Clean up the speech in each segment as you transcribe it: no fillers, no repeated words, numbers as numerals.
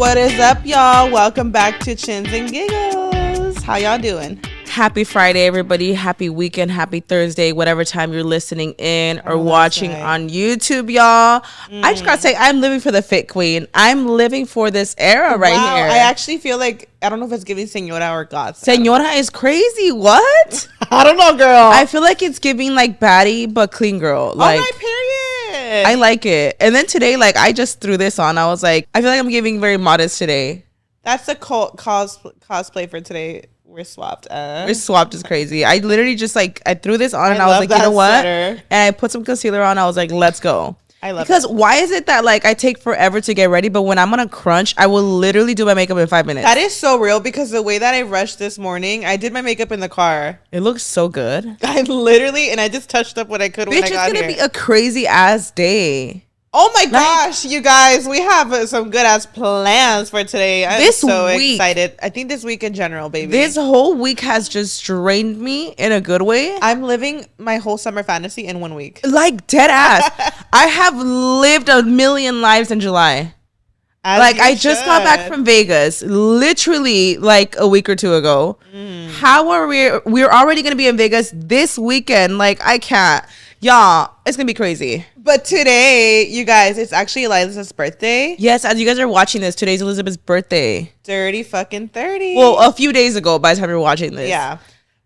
What is up, y'all? Welcome back to Chins and Giggles. How y'all doing? Happy Friday, everybody. Happy weekend. Happy Thursday, whatever time you're listening in or watching on YouTube, y'all. I just gotta say, I'm living for the fit queen. I'm living for this era right here. I actually feel like, I don't know if it's giving Señora or God. Señora is crazy. What? I don't know, girl. I feel like it's giving like baddie, but clean girl. Like, all right, period. I like it. And then today, like, I just threw this on. I was like, I feel like I'm giving very modest today. That's the cosplay for today. We're swapped. We're swapped is crazy. I literally just like, I threw this on and I was like, you know what? Sweater. And I put some concealer on. I was like, let's go. I love it. Because why is it that like I take forever to get ready, but when I'm on a crunch, I will literally do my makeup in 5 minutes? That is so real because the way that I rushed this morning, I did my makeup in the car. It looks so good. I just touched up what I could when I got here. Bitch, it's going to be a crazy ass day. Oh my gosh, you guys, we have some good ass plans for today. I'm so excited. I think this week in general, baby. This whole week has just drained me in a good way. I'm living my whole summer fantasy in 1 week. Like dead ass. I have lived a million lives in July. I just got back from Vegas literally like a week or two ago. How are we're already going to be in Vegas this weekend? Like I can't. Y'all, it's going to be crazy. But today, you guys, it's actually Eliza's birthday. Yes, as you guys are watching this, today's Elizabeth's birthday. Dirty fucking 30. Well, a few days ago by the time you're watching this. Yeah.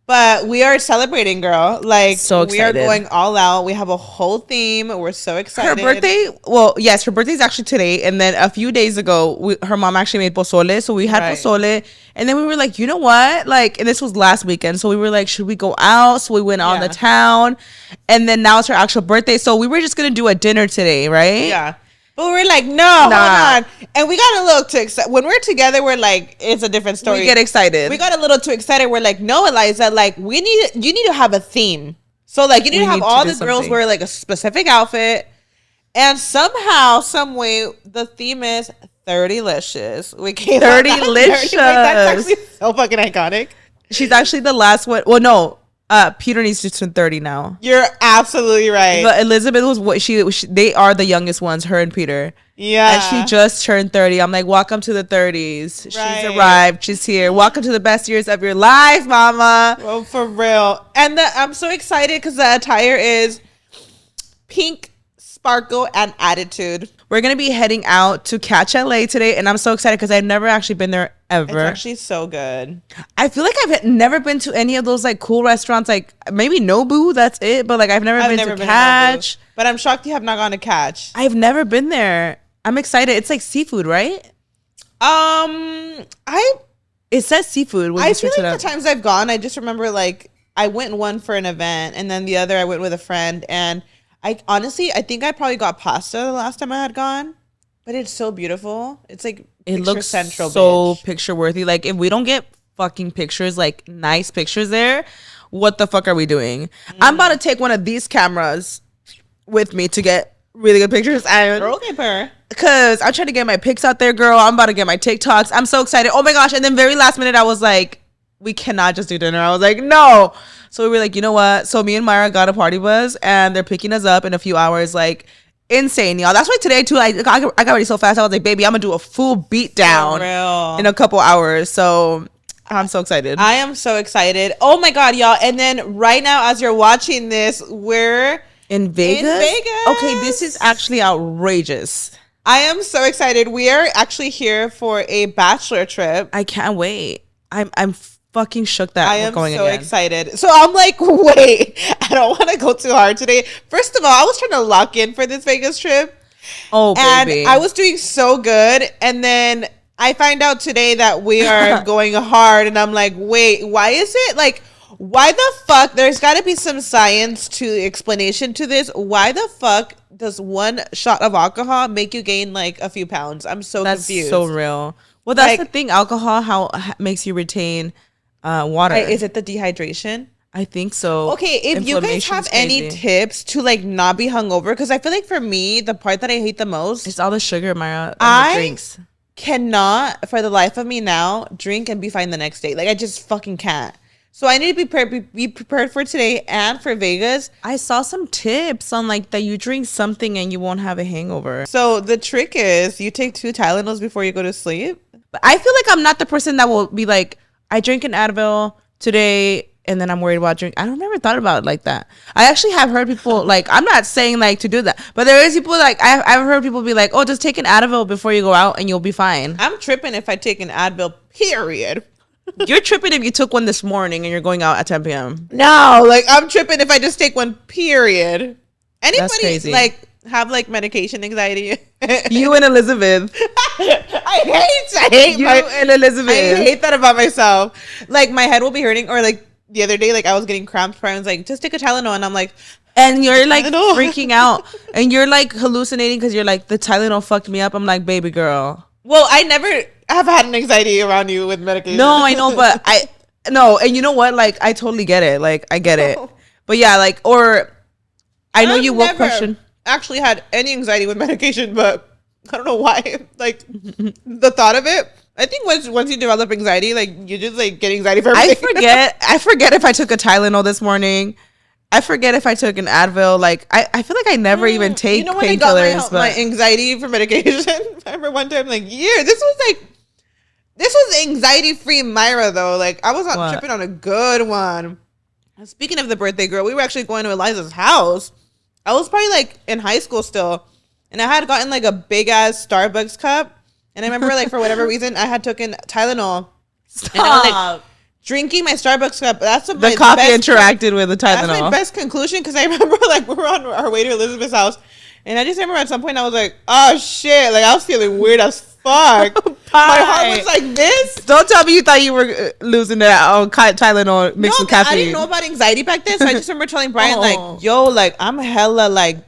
But we are celebrating, girl. Like, so excited. We are going all out. We have a whole theme. We're so excited. Her birthday, well, yes, her birthday's actually today. And then a few days ago, her mom actually made pozole. So we had pozole. And then we were like, you know what? Like, and this was last weekend. So we were like, should we go out? So we went on the town. And then now it's her actual birthday. So we were just going to do a dinner today, right? Yeah. But we're like, hold on. And we got a little too excited. When we're together, we're like, it's a different story. We get excited. We got a little too excited. We're like, no, Eliza, like, you need to have a theme. So, like, you need to have all the girls wear, like, a specific outfit. And somehow, some way, the theme is 30licious. We came 30licious. That's actually so fucking iconic. She's actually the last one. Well, no. Peter needs to turn 30 now. You're absolutely right. But Elizabeth was what she they are the youngest ones, her and Peter. Yeah. And she just turned 30. I'm like, welcome to the 30s. Right. She's arrived. She's here. Welcome to the best years of your life, mama. Well, for real. And I'm so excited because the attire is pink, sparkle, and attitude. We're going to be heading out to Catch LA today. And I'm so excited because I've never actually been there ever. It's actually so good. I feel like I've never been to any of those like cool restaurants. Like maybe Nobu, that's it. But like I've never been to Catch. But I'm shocked you have not gone to Catch. I've never been there. I'm excited. It's like seafood, right? It says seafood. I feel like the times I've gone, I just remember like I went one for an event and then the other I went with a friend, and I think I probably got pasta the last time I had gone. But it's so beautiful. It's like it looks central, so picture worthy. Like if we don't get fucking pictures, like nice pictures there, what the fuck are we doing? I'm about to take one of these cameras with me to get really good pictures. Because I'm trying to get my pics out there, girl. I'm about to get my TikToks. I'm so excited. Oh my gosh. And then very last minute, I was like, we cannot just do dinner. I was like, no. So we were like, you know what? So me and Myra got a party bus and they're picking us up in a few hours. Like insane, y'all. That's why today too, I got ready so fast. I was like, baby, I'm gonna do a full beat down in a couple hours. So I'm so excited. I am so excited. Oh my God, y'all. And then right now, as you're watching this, we're in Vegas. Okay, this is actually outrageous. I am so excited. We are actually here for a bachelor trip. I can't wait. I'm fucking shook that I am so excited. So I'm like, wait, I don't want to go too hard today. First of all, I was trying to lock in for this Vegas trip. Oh, baby. And I was doing so good. And then I find out today that we are going hard. And I'm like, wait, why is it like, why the fuck? There's got to be some science to explanation to this. Why the fuck does one shot of alcohol make you gain like a few pounds? I'm so confused. That's so real. Well, that's the thing. Alcohol, how makes you retain water. Is it the dehydration? I think so. Okay, if you guys have any tips to like not be hungover, because I feel like for me, the part that I hate the most is all the sugar, Myra. The drinks. Cannot for the life of me now drink and be fine the next day. Like I just fucking can't. So I need to be prepared for today and for Vegas. I saw some tips on like that you drink something and you won't have a hangover. So the trick is you take 2 Tylenols before you go to sleep. But I feel like I'm not the person that will be like, I drink an Advil today and then I'm worried about drink. I don't never thought about it like that. I actually have heard people like, I'm not saying like to do that, but there is people like I've heard people be like, oh, just take an Advil before you go out and you'll be fine. I'm tripping if I take an Advil, period. You're tripping if you took one this morning and you're going out at 10 p.m. No, like I'm tripping if I just take one, period. That's Anybody crazy. like have like medication anxiety? You and Elizabeth. I hate You and Elizabeth. I hate that about myself. Like my head will be hurting, or like the other day, like I was getting cramps. Brian was like, just take a Tylenol, and I'm like, And you're like Tylenol. freaking out and you're like hallucinating because you're like, the Tylenol fucked me up. I'm like, baby girl. well, I never have had an anxiety around you with medication. No, I know, but no, and you know what? Like, I totally get it. Like, I get it. But yeah, like, or I know I've you will never question. actually had any anxiety with medication, but I don't know why. Like the thought of it. I think once you develop anxiety, like you just like get anxiety for I everything. I forget if I took a Tylenol this morning. I forget if I took an Advil. Like, I feel like I never even take when I got painkillers. my anxiety for medication. I remember one time, like, this was anxiety-free Myra, though. Like, I was not What? tripping on a good one. Speaking of the birthday girl, we were actually going to Eliza's house. I was probably, like, in high school still. And I had gotten, like, a big-ass Starbucks cup. And I remember, like, for whatever reason, I had taken Tylenol. Stop. And I was, like, drinking my Starbucks cup. That's what The my coffee best interacted with the That's my Tylenol. best conclusion, because I remember like we were on our way to Elizabeth's house, and I just remember at some point I was like, oh shit, like I was feeling weird as fuck. My heart was like this. Don't tell me you thought you were losing that Tylenol mixed with caffeine. I didn't know about anxiety back then, so I just remember telling Brian Oh. like, yo, like I'm hella like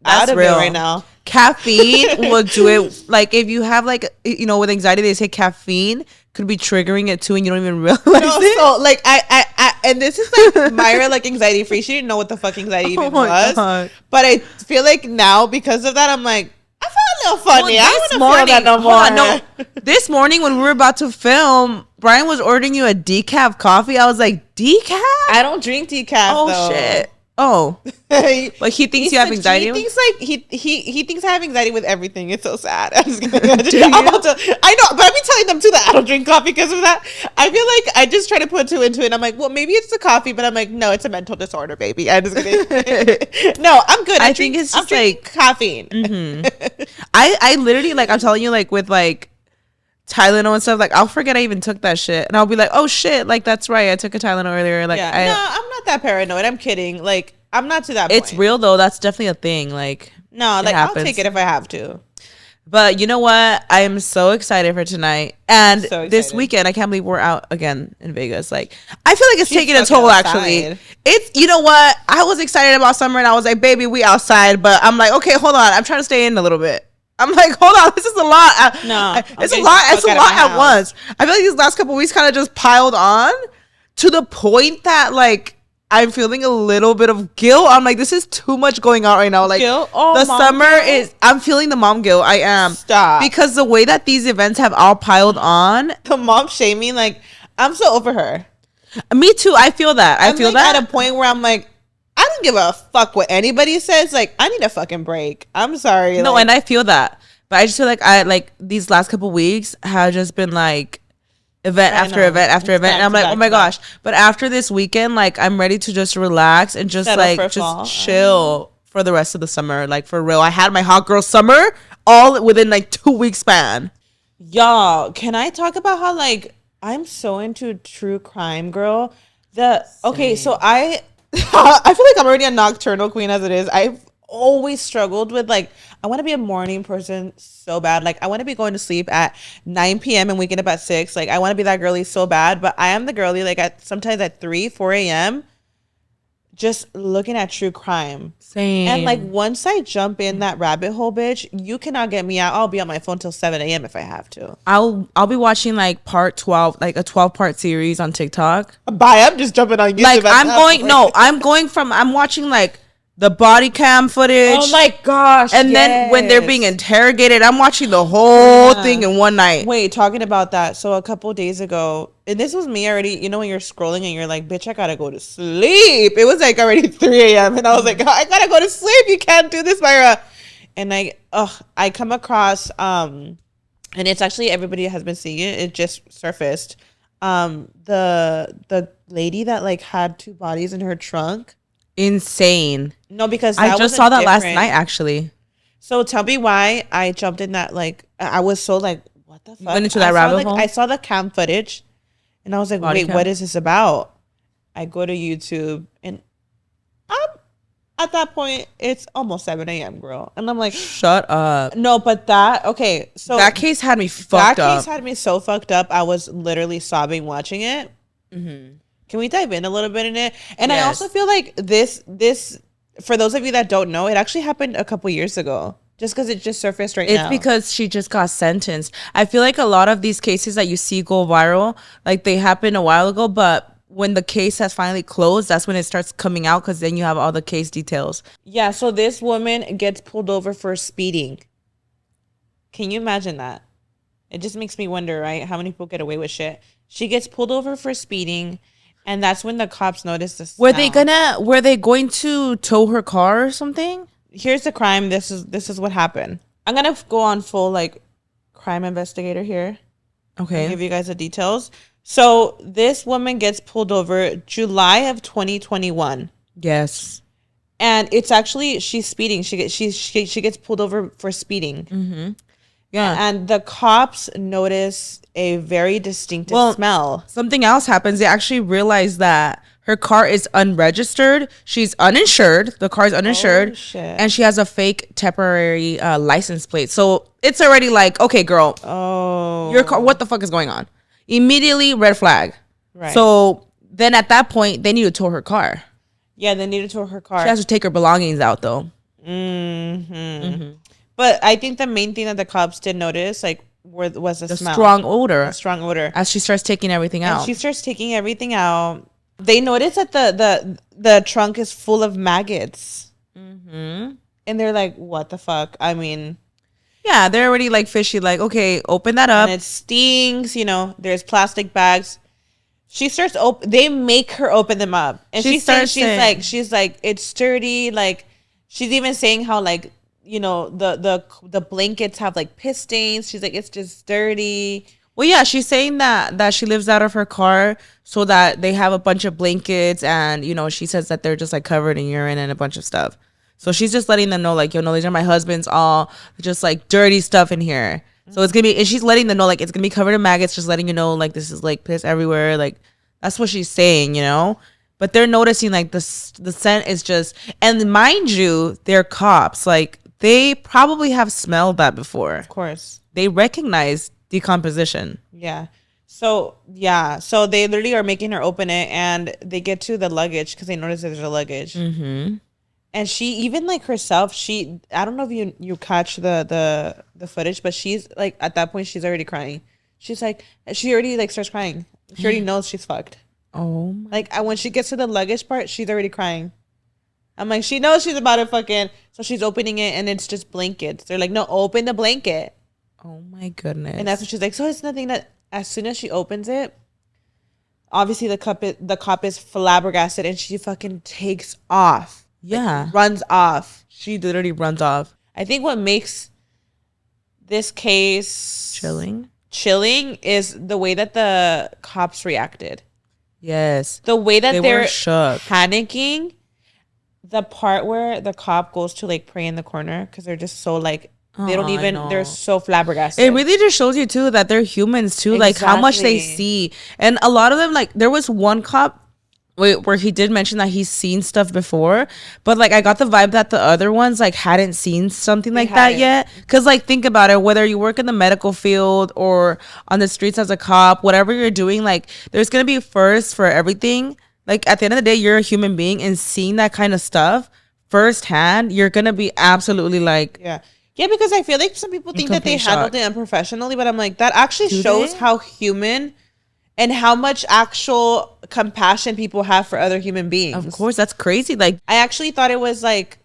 out That's of real. it right now. Caffeine will do it. Like, if you have like, you know, with anxiety, they say caffeine could be triggering it too, and you don't even realize No, it. so like I and this is like Myra, like anxiety free. She didn't know what the fuck anxiety even my was. God. But I feel like now because of that, I'm like, I feel a little funny. Well, I this don't want to feel that no more. hold on, no. This morning when we were about to film, Brian was ordering you a decaf coffee. I was like, decaf? I don't drink decaf. Oh though. shit. Oh, like he thinks you have anxiety. He thinks like he thinks I have anxiety with everything. It's so sad. I'm just kidding. you? I know, but I've been telling them too that I don't drink coffee because of that. I feel like I just try to put 2 into it. I'm like, well, maybe it's the coffee, but I'm like, no, it's a mental disorder, baby. I'm just kidding. No, I'm good. I think it's just like caffeine. I literally, like, I'm telling you, like, with like Tylenol and stuff, like I'll forget I even took that shit, and I'll be like, oh shit, like that's right, I took a Tylenol earlier. Like, No, I'm not that paranoid. I'm kidding. Like, I'm not to that it's point. real though. That's definitely a thing. Like, No, it like I'll happens. take it if I have to. But you know what? I am so excited for tonight and So this excited. weekend. I can't believe we're out again in Vegas. Like, I feel like it's She's taking a fucking toll. outside. Actually, it's, you know what? I was excited about summer and I was like, baby, we outside. But I'm like, okay, hold on. I'm trying to stay in a little bit. I'm like, hold on, this is a lot. No, it's a getting lot. the It's a fuck out of lot my at house. once. I feel like these last couple weeks kind of just piled on to the point that like I'm feeling a little bit of guilt. I'm like, this is too much going on right now. Like, Guilt? Oh, the mom summer guilt? is. I'm feeling the mom guilt. I am. Stop. Because the way that these events have all piled on. The mom shaming, like I'm so over her. Me too. I feel that. I I'm feel like that. at a point where I'm like, I don't give a fuck what anybody says. Like, I need a fucking break. I'm sorry. No, like, and I feel that. But I just feel like these last couple weeks have just been like event I after know. event after It's event. back And I'm to like, back oh my to back. gosh. But after this weekend, like I'm ready to just relax and just Settle for like fall. just chill for the rest of the summer. Like, for real. I had my hot girl summer all within like 2 week span. y'all, can I talk about how like I'm so into true crime, girl? Okay, so I I feel like I'm already a nocturnal queen as it is. I've always struggled with like I want to be a morning person so bad. Like I want to be going to sleep at 9 p.m. and waking up at 6. Like I want to be that girly so bad, but I am the girly like sometimes at 3, 4 a.m. just looking at true crime. Same. And like once I jump in that rabbit hole, bitch, you cannot get me out. I'll be on my phone till 7 a.m. if I have to. I'll be watching like part 12, like a 12-part series on TikTok. Bye. I'm just jumping on YouTube. Like I'm watching like the body cam footage. Oh my gosh. And then when they're being interrogated, I'm watching the whole thing in one night. Wait, talking about that. So a couple days ago, and this was me already, you know, when you're scrolling and you're like, bitch, I gotta go to sleep. It was like already 3 a.m. And I was like, I gotta go to sleep. You can't do this, Myra. And I come across, and it's actually, everybody has been seeing it. It just surfaced. The lady that like had 2 bodies in her trunk. Insane. No, because I just saw that last night, actually. So tell me why I jumped in that. Like, I was so like, what the fuck? Went into that rabbit hole? I saw the cam footage and I was like, wait, what is this about? I go to YouTube and at that point, it's almost 7 a.m., girl. And I'm like, shut up. No, but okay. So that case had me fucked up. That case had me so fucked up. I was literally sobbing watching it. Mm-hmm. Can we dive in a little bit in it? And yes. I also feel like this, for those of you that don't know, it actually happened a couple years ago. Just because it just surfaced now. It's because she just got sentenced. I feel like a lot of these cases that you see go viral, like they happened a while ago, but when the case has finally closed, that's when it starts coming out because then you have all the case details. Yeah, so this woman gets pulled over for speeding. Can you imagine that? It just makes me wonder, right? How many people get away with shit? She gets pulled over for speeding, and that's when the cops notice this. Were they going to tow her car or something? Here's the crime. This is what happened. I'm gonna go on full like crime investigator here. Okay. I'll give you guys the details. So this woman gets pulled over July of 2021. Yes. And it's actually, she's speeding. She gets pulled over for speeding. Mm-hmm. Yeah. And the cops notice a very distinctive smell. Something else happens. They actually realize that her car is unregistered. She's uninsured. The car is uninsured. Oh, shit. And she has a fake temporary license plate. So it's already like, okay, girl. Oh. Your car, what the fuck is going on? Immediately red flag. Right. So then at that point, they need to tow her car. Yeah, they need to tow her car. She has to take her belongings out though. Mm-hmm. Mm-hmm. But I think the main thing that the cops did notice, like, was the smell. Strong odor. A strong odor. As she starts taking everything out. She starts taking everything out. They notice that the trunk is full of maggots. Mm-hmm. And they're like, what the fuck? I mean... Yeah, they're already like fishy. Like, okay, open that up. And it stings, you know, there's plastic bags. She starts they make her open them up. And she's like, it's sturdy. Like, she's even saying how, like, you know, the blankets have like piss stains. She's like, it's just dirty. Well, yeah, she's saying that she lives out of her car so that they have a bunch of blankets, and, you know, she says that they're just like covered in urine and a bunch of stuff. So she's just letting them know, like, you know, these are my husband's, all just like dirty stuff in here. So it's gonna be, and she's letting them know, like, it's gonna be covered in maggots, just letting you know, like, this is like piss everywhere. Like, that's what she's saying, you know. But they're noticing, like, the scent is just, and mind you, they're cops. Like, they probably have smelled that before. Of course, they recognize decomposition. Yeah. So they literally are making her open it, and they get to the luggage because they notice that there's a luggage. Mm-hmm. And she even, like, herself, I don't know if you catch the footage, but she's like, at that point she's already crying. She's like, she already like starts crying. She already knows she's fucked. Oh, like, when she gets to the luggage part, she's already crying. I'm like, she knows she's about to fucking, so she's opening it, and it's just blankets. They're like, no, open the blanket. Oh my goodness. And that's what she's like. So it's nothing that, as soon as she opens it, obviously the cop is flabbergasted, and she fucking takes off. Yeah. Like, runs off. She literally runs off. I think what makes this case chilling is the way that the cops reacted. Yes. The way that they're shook. Panicking. The part where the cop goes to, like, pray in the corner because they're just so, like, they don't even, they're so flabbergasted. It really just shows you too that they're humans too. Exactly. Like, how much they see. And a lot of them, like, there was one cop where he did mention that he's seen stuff before, but, like, I got the vibe that the other ones, like, hadn't seen something like that yet. Because, like, think about it, whether you work in the medical field or on the streets as a cop, whatever you're doing, like, there's gonna be first for everything. Like, at the end of the day, you're a human being, and seeing that kind of stuff firsthand, you're gonna be absolutely like, yeah, because I feel like some people think that they handled it unprofessionally, but I'm like, that actually shows how human and how much actual compassion people have for other human beings. Of course, that's crazy. Like, I actually thought it was like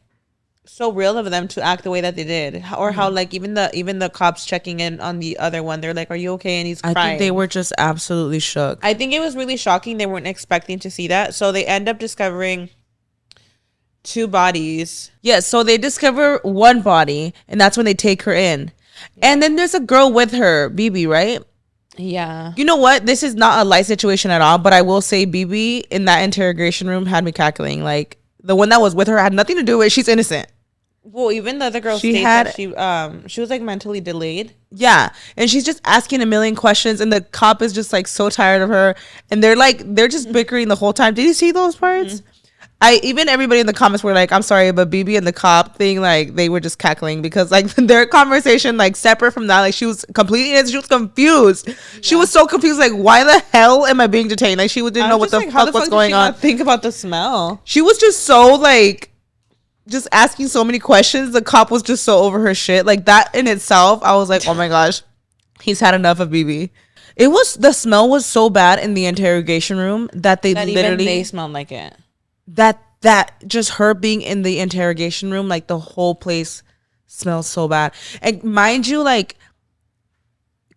so real of them to act the way that they did, or how like even the cops checking in on the other one, they're like, "Are you okay?" And he's crying. I think they were just absolutely shook. I think it was really shocking. They weren't expecting to see that, so they end up discovering 2 bodies. Yeah, so they discover one body, and that's when they take her in. And then there's a girl with her, BB, right? Yeah. You know what? This is not a light situation at all, but I will say BB in that interrogation room had me cackling. Like, the one that was with her had nothing to do with it. She's innocent. Well, even the other girl stated that she was like mentally delayed. Yeah, and she's just asking a million questions, and the cop is just like so tired of her, and they're just bickering the whole time. Did you see those parts? Everybody in the comments were like, I'm sorry, but BB and the cop thing, like, they were just cackling because like their conversation, like, separate from that, like, she was completely innocent. She was confused. Yeah. She was so confused, like, why the hell am I being detained? Like, she didn't know what the fuck was going on. Think about the smell. She was just so like just asking so many questions. The cop was just so over her shit. Like, that in itself, I was like, oh my gosh, he's had enough of BB. The smell was so bad in the interrogation room that literally even they smelled like it. That just her being in the interrogation room, like, the whole place smells so bad. And mind you, like,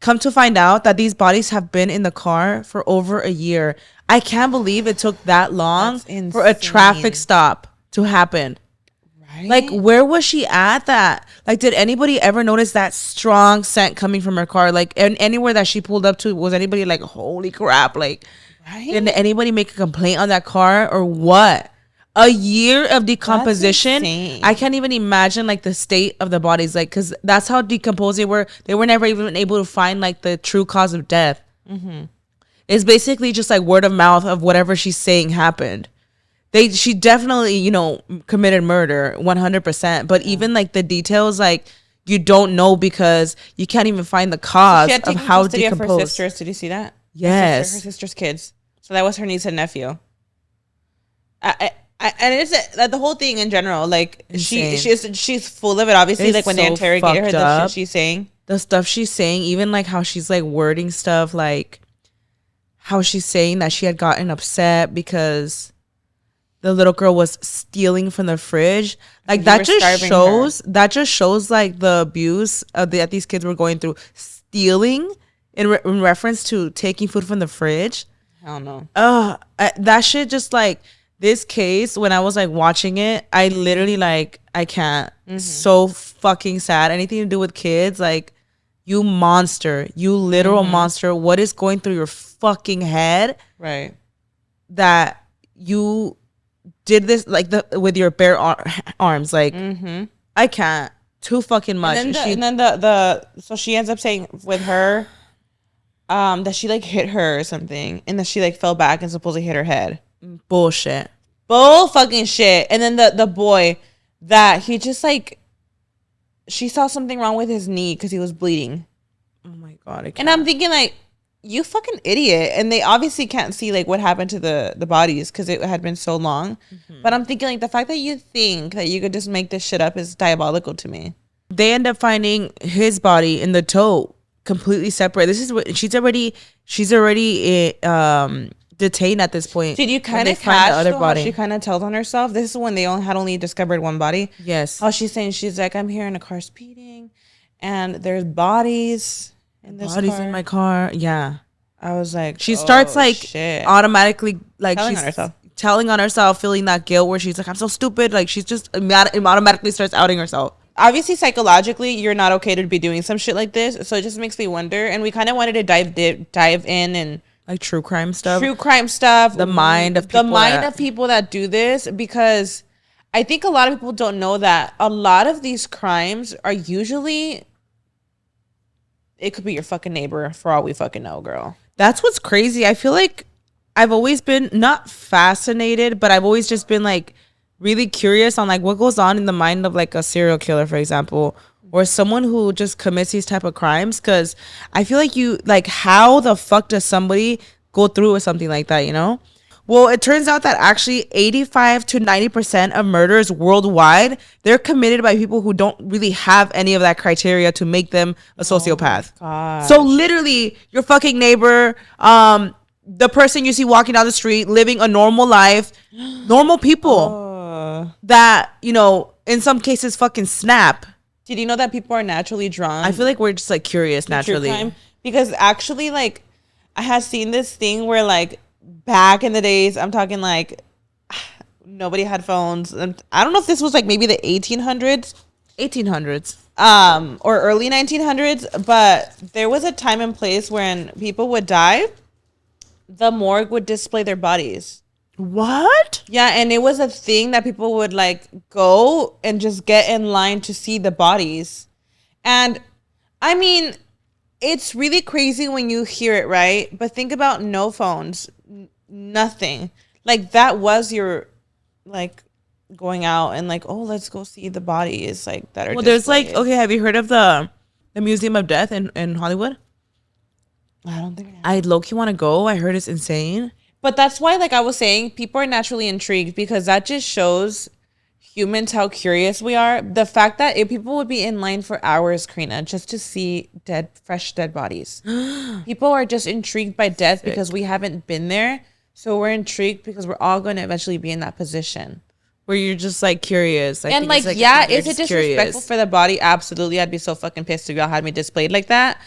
come to find out that these bodies have been in the car for over a year. I can't believe it took that long for a traffic stop to happen. Right? Like, where was she at that? Like, did anybody ever notice that strong scent coming from her car? Like, anywhere that she pulled up to, was anybody like, holy crap, like, right? Did anybody make a complaint on that car or what? A year of decomposition. I can't even imagine like the state of the bodies, like, because that's how decomposed they were. They were never even able to find like the true cause of death. Mm-hmm. It's basically just like word of mouth of whatever she's saying happened. She definitely, committed murder 100%. But even like the details, like, you don't know because you can't even find the cause of how decomposed. Of her sisters. Did you see that? Yes, her sister's kids. So that was her niece and nephew. And it's the whole thing in general, like, she's full of it. Obviously, it's like when they interrogate her, the shit she's saying, the stuff she's saying, even like how she's like wording stuff, like how she's saying that she had gotten upset because the little girl was stealing from the fridge. Like, that just shows like the abuse that these kids were going through. Stealing in reference to taking food from the fridge. Hell no. That shit just like. This case, when I was like watching it, I literally like, I can't. Mm-hmm. So fucking sad. Anything to do with kids, like, you monster, you literal monster. What is going through your fucking head? Right. That you did this like with your bare arms, like, I can't. Too fucking much. And then so she ends up saying with her, that she like hit her or something, and that she like fell back and supposedly hit her head. Bullshit. Bull fucking shit. And then the boy that he just like, she saw something wrong with his knee because he was bleeding. Oh my god. And I'm thinking like, you fucking idiot. And they obviously can't see like what happened to the bodies because it had been so long. But I'm thinking like, the fact that you think that you could just make this shit up is diabolical to me. They end up finding his body in the tote, completely separate. This is what she's already detained at this point. Did you kind of catch the other body? How she kind of tells on herself? This is when they only discovered one body. Yes. How she's saying, she's like, I'm here in a car speeding, and there's bodies in this car. In my car. Yeah. I was like, she starts like automatically like telling on herself, feeling that guilt where she's like, I'm so stupid. Like, she's just automatically starts outing herself. Obviously, psychologically, you're not okay to be doing some shit like this. So it just makes me wonder. And we kind of wanted to dive in and like true crime stuff. The mind of people that do this, because I think a lot of people don't know that a lot of these crimes are usually, it could be your fucking neighbor for all we fucking know, girl. That's what's crazy. I feel like I've always been not fascinated, but I've always just been like really curious on like what goes on in the mind of like a serial killer, for example, or someone who just commits these type of crimes. Because I feel like how the fuck does somebody go through with something like that, you know? Well, it turns out that actually 85 to 90% of murders worldwide, they're committed by people who don't really have any of that criteria to make them a sociopath. So literally your fucking neighbor, the person you see walking down the street, living a normal life, normal people that, you know, in some cases fucking snap. Did you know that people are naturally drawn? I feel like we're just like curious naturally. True crime? Because actually, like, I had seen this thing where, like, back in the days, I'm talking like nobody had phones. And I don't know if this was like maybe the 1800s. Or early 1900s, but there was a time and place when people would die, the morgue would display their bodies. What? Yeah, and it was a thing that people would like go and just get in line to see the bodies. And I mean, it's really crazy when you hear it, right? But think about no phones, nothing. Like that was your like going out and like, oh, let's go see the bodies like that are. Well, there's like, okay, have you heard of the Museum of Death in Hollywood? I don't think I low-key want to go. I heard it's insane. But that's why, like I was saying, people are naturally intrigued because that just shows humans how curious we are. The fact that if people would be in line for hours, Karina, just to see fresh dead bodies. People are just intrigued by death because we haven't been there. So we're intrigued because we're all going to eventually be in that position. Where you're just like curious. And like, yeah, is it disrespectful for the body? Absolutely. I'd be so fucking pissed if y'all had me displayed like that.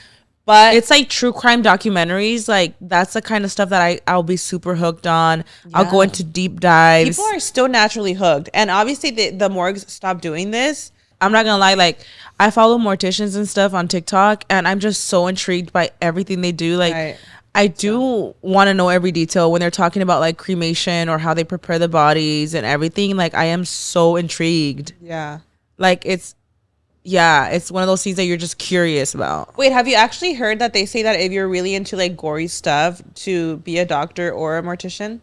But it's like true crime documentaries. Like that's the kind of stuff that I'll be super hooked on. Yeah. I'll go into deep dives. People are still naturally hooked. And obviously the morgues stopped doing this. I'm not gonna lie, like I follow morticians and stuff on TikTok and I'm just so intrigued by everything they do. Like right. I do want to know every detail when they're talking about like cremation or how they prepare the bodies and everything. Like I am so intrigued. Yeah. Like it's one of those things that you're just curious about. Wait, have you actually heard that they say that if you're really into like gory stuff to be a doctor or a mortician?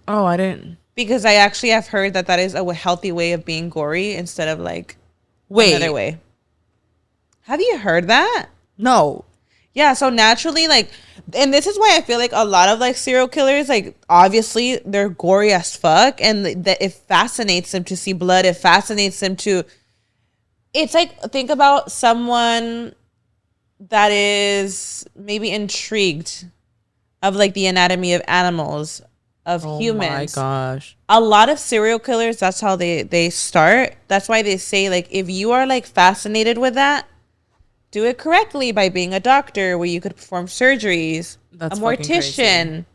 Oh, I didn't. Because I actually have heard that is a healthy way of being gory instead of like another way. Have you heard that? No. Yeah, so naturally, like, and this is why I feel like a lot of like serial killers, like obviously they're gory as fuck, and that it fascinates them to see blood. It fascinates them to. It's like, think about someone that is maybe intrigued of like the anatomy of animals, of humans. Oh my gosh. A lot of serial killers, that's how they start. That's why they say like, if you are like fascinated with that, do it correctly by being a doctor where you could perform surgeries, that's a mortician,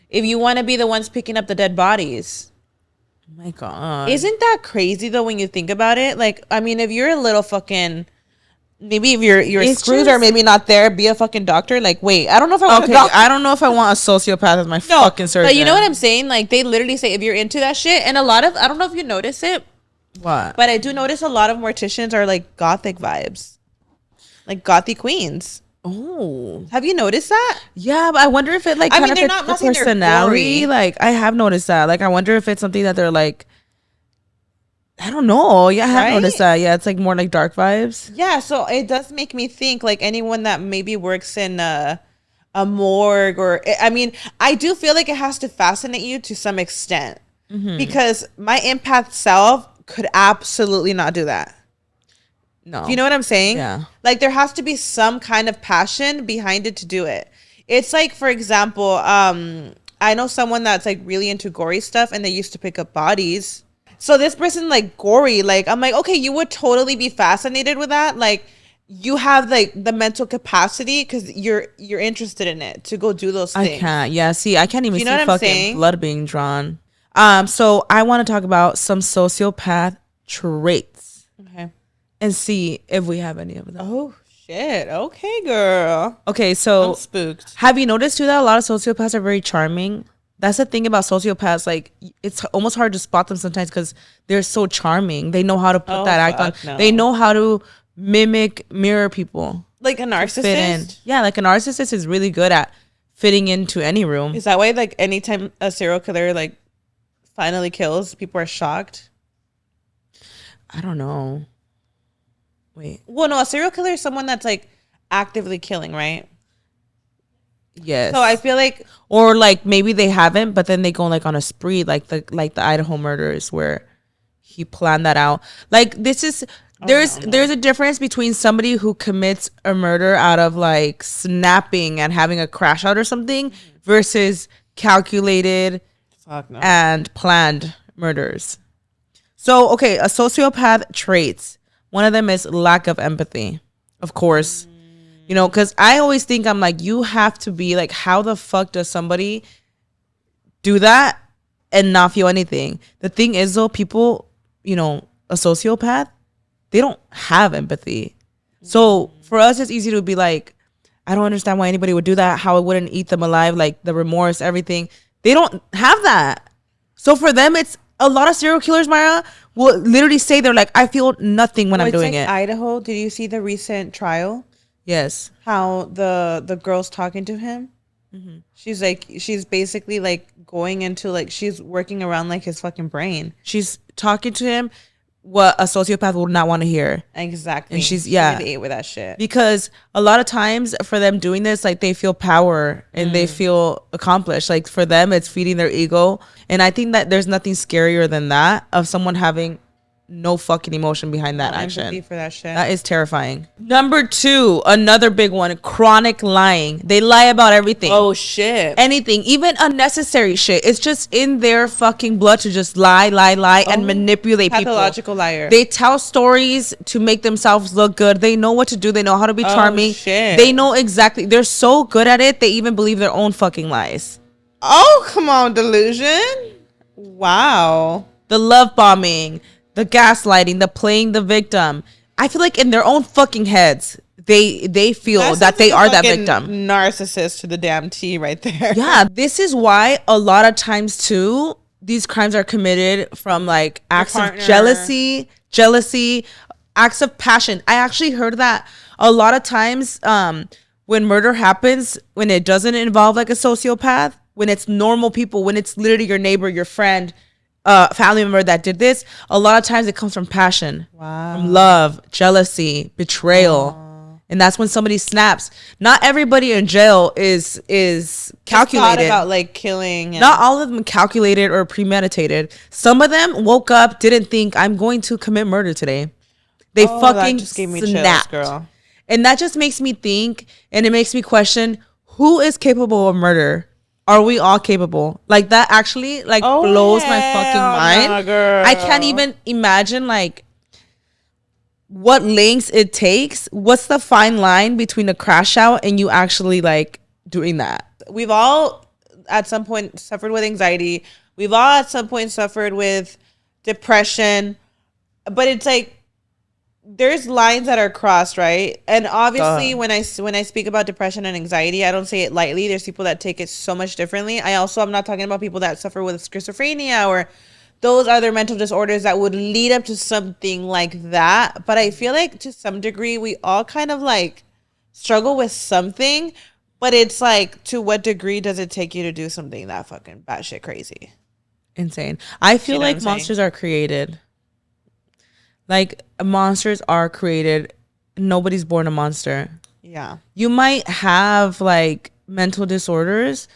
if you want to be the ones picking up the dead bodies. Oh my God. Isn't that crazy though when you think about it? Like, I mean, if you're a little fucking, maybe if your screws are maybe not there, be a fucking doctor. Like, wait, I don't know if I want I don't know if I want a sociopath as my fucking surgeon. But you know what I'm saying? Like, they literally say if you're into that shit, and a lot of, I don't know if you notice it. What? But I do notice a lot of morticians are like gothic vibes. Like gothy queens. Oh, have you noticed that? Yeah, but I wonder if it like kind of fits the personality. Like I have noticed that. Like I wonder if it's something that they're like. I don't know. Yeah, I have noticed that. Yeah, it's like more like dark vibes. Yeah, so it does make me think like anyone that maybe works in a morgue or I mean, I do feel like it has to fascinate you to some extent because my empath self could absolutely not do that. No. Do you know what I'm saying? Yeah. Like there has to be some kind of passion behind it to do it. It's like, for example, I know someone that's like really into gory stuff and they used to pick up bodies. So this person like gory, like I'm like, okay, you would totally be fascinated with that. Like you have like the mental capacity because you're interested in it to go do those things. I can't. Yeah. See, I can't even see fucking saying? Blood being drawn. So I want to talk about some sociopath traits. Okay. And see if we have any of them. Oh shit. Okay, girl. Okay, so I'm spooked. Have you noticed too that a lot of sociopaths are very charming? That's the thing about sociopaths. Like it's almost hard to spot them sometimes because they're so charming. They know how to put that act on. No. They know how to mirror people. Like a narcissist? Yeah, like a narcissist is really good at fitting into any room. Is that why like anytime a serial killer like finally kills, people are shocked? I don't know. Wait. Well, no, a serial killer is someone that's like actively killing, right? Yes. So I feel like, or like maybe they haven't, but then they go like on a spree, like the Idaho murders where he planned that out. Like this is There's a difference between somebody who commits a murder out of like snapping and having a crash out or something versus calculated and planned murders. So, okay, a sociopath traits. One of them is lack of empathy. Of course. You know, because I always think I'm like, you have to be like, how the fuck does somebody do that and not feel anything? The thing is, though, people, you know, a sociopath, they don't have empathy. So for us, it's easy to be like, I don't understand why anybody would do that, how it wouldn't eat them alive, like the remorse, everything. They don't have that. So for them, it's a lot of serial killers, Mara, will literally say they're like, I feel nothing when I'm doing it. Idaho, did you see the recent trial? Yes. How the girl's talking to him? Mm-hmm. She's basically like going into like, she's working around like his fucking brain. She's talking to him what a sociopath would not want to hear. Exactly. And she's really ate with that shit. Because a lot of times for them doing this, like they feel power and they feel accomplished. Like for them, it's feeding their ego. And I think that there's nothing scarier than that, of someone having no fucking emotion behind that action. For that shit. That is terrifying. Number 2, another big one, chronic lying. They lie about everything. Oh shit. Anything, even unnecessary shit. It's just in their fucking blood to just lie and manipulate people. Pathological liar. They tell stories to make themselves look good. They know what to do. They know how to be charming. Shit. They know exactly. They're so good at it. They even believe their own fucking lies. Oh, come on, delusion. Wow. The love bombing, the gaslighting, the playing the victim. I feel like in their own fucking heads, they feel that they are that victim. Narcissist to the damn T right there. Yeah, this is why a lot of times too, these crimes are committed from like acts of jealousy, acts of passion. I actually heard that a lot of times when murder happens, when it doesn't involve like a sociopath, when it's normal people, when it's literally your neighbor, your friend, family member that did this, a lot of times it comes from passion, from love, jealousy, betrayal. And that's when somebody snaps. Not everybody in jail is calculated. Thought about like killing. Not all of them calculated or premeditated. Some of them woke up, didn't think, I'm going to commit murder today. They fucking just gave me snapped. Chills, girl. And that just makes me think, and it makes me question, who is capable of murder? Are we all capable? Like that actually like blows my fucking mind. Girl. I can't even imagine like what lengths it takes. What's the fine line between a crash out and you actually like doing that? We've all at some point suffered with anxiety. We've all at some point suffered with depression. But it's like there's lines that are crossed, right? And obviously when I speak about depression and anxiety, I don't say it lightly. There's people that take it so much differently. I'm not talking about people that suffer with schizophrenia or those other mental disorders that would lead up to something like that. But I feel like to some degree we all kind of like struggle with something, but it's like, to what degree does it take you to do something that fucking batshit crazy? Insane. I feel like monsters are created. Like monsters are created. Nobody's born a monster. Yeah. You might have like mental disorders,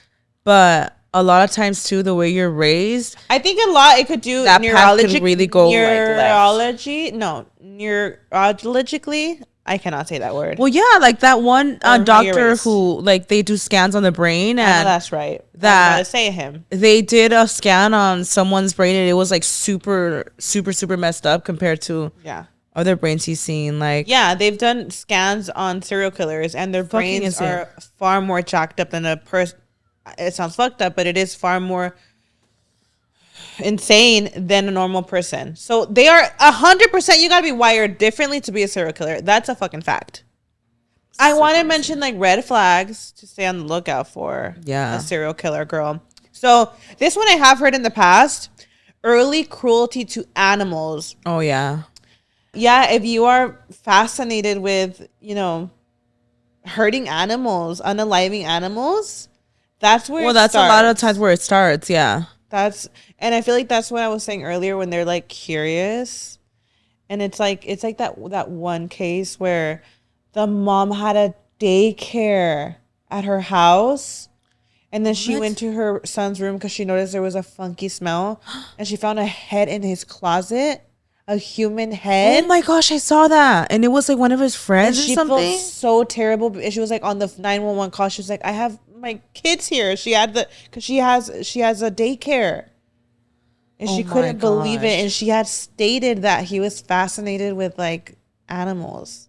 but a lot of times too, the way you're raised, I think a lot it could do that path could really go neurology. No, neurologically. I cannot say that word. Well, yeah, like that one doctor who like they do scans on the brain, and that's right. That I'm gonna say him. They did a scan on someone's brain, and it was like super messed up compared to other brains he's seen. Like they've done scans on serial killers, and their brains are far more jacked up than a person. It sounds fucked up, but it is far more insane than a normal person. So they are 100%. You gotta be wired differently to be a serial killer. That's a fucking fact. I want to mention like red flags to stay on the lookout for a serial killer, girl. So this one I have heard in the past: early cruelty to animals. Oh yeah. If you are fascinated with hurting animals, unaliving animals, that's where that's starts. A lot of times where it starts. And I feel like that's what I was saying earlier, when they're like curious, and it's like that one case where the mom had a daycare at her house, and then she went to her son's room because she noticed there was a funky smell, and she found a head in his closet. a human head. Oh my gosh, I saw that, and it was like one of his friends And or she something. felt so terrible. And she was like on the 911 call. She was like, I have my kids here. She had because she has a daycare. And Oh she my couldn't believe it. gosh. And she had stated that he was fascinated with like animals.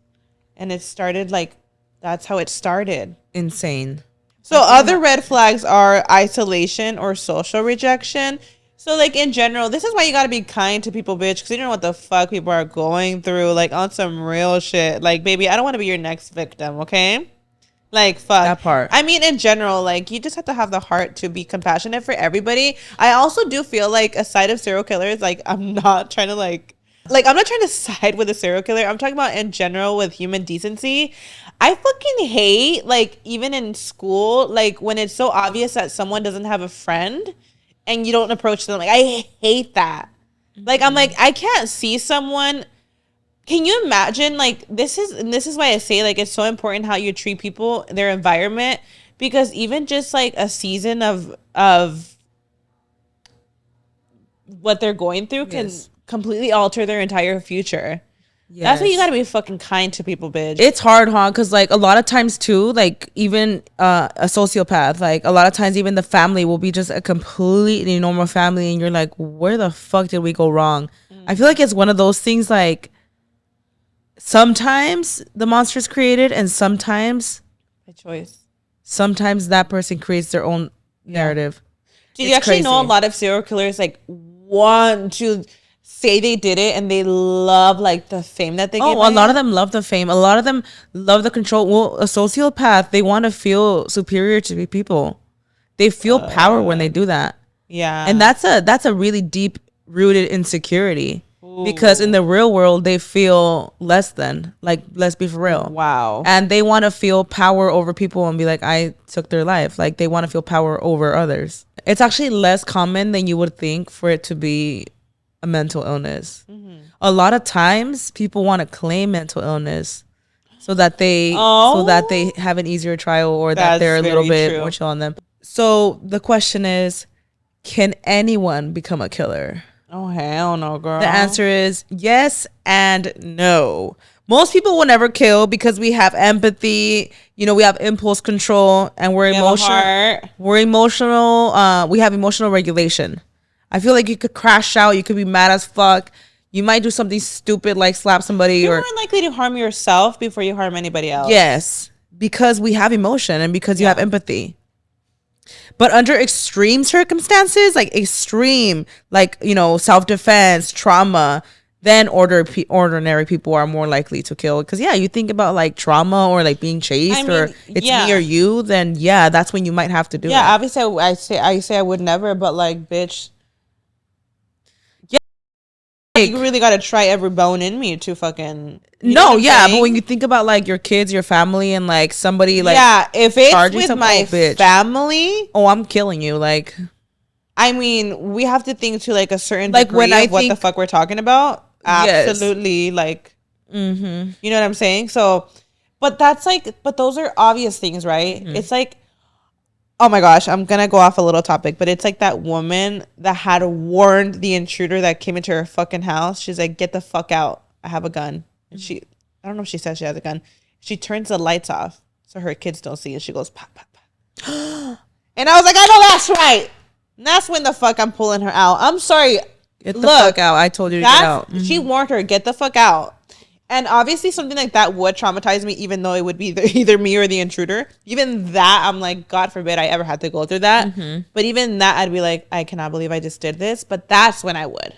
And it started like, that's how it started. Insane. So other red flags are isolation or social rejection. So like in general, this is why you gotta be kind to people, bitch, because you don't know what the fuck people are going through, like on some real shit. Like, baby, I don't want to be your next victim, okay? Like, fuck. That part. I mean, in general, like, you just have to have the heart to be compassionate for everybody. I also do feel like, aside of serial killers, like, I'm not trying to, I'm not trying to side with a serial killer. I'm talking about in general with human decency. I fucking hate, like, even in school, like, when it's so obvious that someone doesn't have a friend and you don't approach them. Like, I hate that. Like, I'm like, I can't see someone. Can you imagine, like, this is why I say, like, it's so important how you treat people, their environment, because even just like a season of what they're going through can completely alter their entire future. Yes. That's why you gotta be fucking kind to people, bitch. It's hard, huh? Because like a lot of times too, like even a sociopath, like a lot of times even the family will be just a completely normal family, and you're like, where the fuck did we go wrong? I feel like it's one of those things, like sometimes the monster's created, and sometimes by choice. Sometimes that person creates their own narrative. Do you actually know a lot of serial killers like want to say they did it and they love like the fame that they get? Oh, a lot of them love the fame. A lot of them love the control. Well, a sociopath, they want to feel superior to people. They feel power when they do that. Yeah. And that's a really deep rooted insecurity. Ooh. Because in the real world they feel less than. Like, let's be for real. Wow. And they want to feel power over people and be like, I took their life. Like, they want to feel power over others. It's actually less common than you would think for it to be a mental illness. Mm-hmm. A lot of times people want to claim mental illness so that they have an easier trial, or that they're a little bit more chill on them. So the question is, can anyone become a killer? Oh, hell no, girl. The answer is yes and no. Most people will never kill because we have empathy, you know, we have impulse control, and we're emotional. We're emotional. We have emotional regulation. I feel like you could crash out. You could be mad as fuck. You might do something stupid like slap somebody. You're more likely to harm yourself before you harm anybody else. Yes, because we have emotion and because you have empathy. But under extreme circumstances, like extreme, like, you know, self-defense, trauma, then ordinary people are more likely to kill. Because, yeah, you think about like trauma or like being chased, or it's me or you, then yeah, that's when you might have to do it. Yeah, obviously I say I would never, but like, bitch. You really gotta try every bone in me to fucking. But when you think about like your kids, your family, and like somebody like, if it's with my family, I'm killing you. Like, I mean, we have to think to like a certain degree of what the fuck we're talking about. Absolutely, like, you know what I'm saying. So, but those are obvious things, right? Mm-hmm. It's like, oh my gosh, I'm gonna go off a little topic, but it's like that woman that had warned the intruder that came into her fucking house. She's like, get the fuck out. I have a gun. And I don't know if she says she has a gun. She turns the lights off so her kids don't see it. She goes, pop, pop, pop. And I was like, I know that's right. And that's when the fuck I'm pulling her out. I'm sorry. Get the fuck out. I told you to get out. She warned her, get the fuck out. And obviously something like that would traumatize me, even though it would be either me or the intruder. Even that, I'm like, God forbid I ever had to go through that. Mm-hmm. But even that, I'd be like, I cannot believe I just did this. But that's when I would.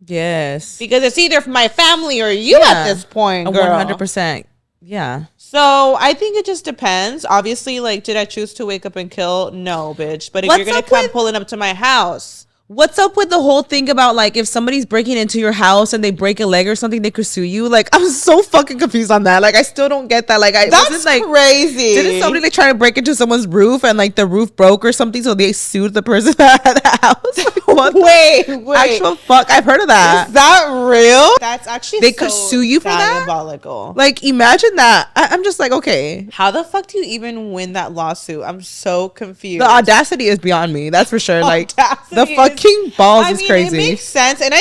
Yes. Because it's either my family or you at this point, girl. 100%. Yeah. So I think it just depends. Obviously, like, did I choose to wake up and kill? No, bitch. But if you're going to come pulling up to my house. What's up with the whole thing about like if somebody's breaking into your house and they break a leg or something, they could sue you? Like, I'm so fucking confused on that. Like, I still don't get that. Like, that's like crazy. Didn't somebody like try to break into someone's roof and like the roof broke or something, so they sued the person that had the house? Like, what? Wait. Actual fuck? I've heard of that. Is that real? That's actually they could sue you for that. Diabolical. Like, imagine that. I'm just like, okay. How the fuck do you even win that lawsuit? I'm so confused. The audacity is beyond me. That's for sure. Like, Audacity the fucking balls is crazy. It makes sense. And